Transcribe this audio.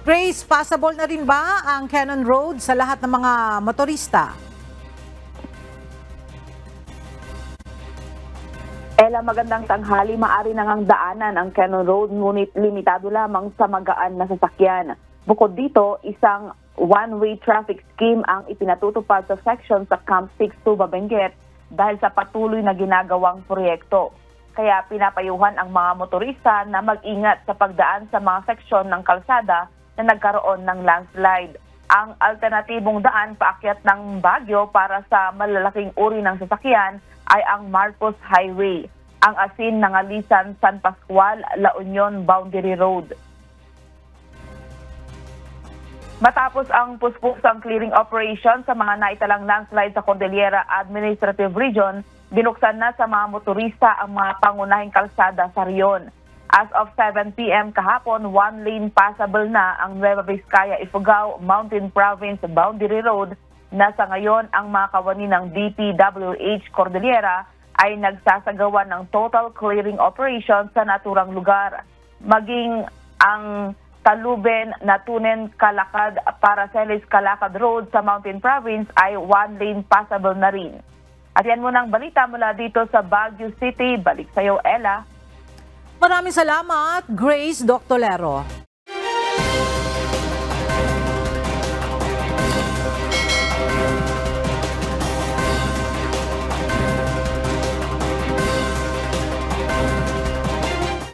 Grace, passable na rin ba ang Cannon Road sa lahat ng mga motorista? Ella, magandang tanghali. Maari nang daanan ang Cannon Road, ngunit limitado lamang sa magaan na sasakyan. Bukod dito, isang one-way traffic scheme ang ipinatutupad sa section sa Camp 6 to Benguet dahil sa patuloy na ginagawang proyekto. Kaya pinapayuhan ang mga motorista na mag-ingat sa pagdaan sa mga seksyon ng kalsada na nagkaroon ng landslide. Ang alternatibong daan paakyat ng Baguio para sa malalaking uri ng sasakyan ay ang Marcos Highway, ang asin ng Alisan San Pascual, La Union Boundary Road. Matapos ang puspusang clearing operation sa mga naitalang landslide sa Cordillera Administrative Region, binuksan na sa mga motorista ang mga pangunahing kalsada sa riyon. As of 7 p.m. kahapon, one-lane passable na ang Nueva Vizcaya-Ifugao Mountain Province Boundary Road na sa ngayon ang mga kawani ng DPWH Cordillera ay nagsasagawa ng total clearing operation sa naturang lugar. Maging ang Taluben, Natunen, Calacad, Paracelis, Calacad Road sa Mountain Province ay one-lane passable na rin. At yan muna ang balita mula dito sa Baguio City. Balik sa iyo, Ella. Maraming salamat, Grace Doctolero.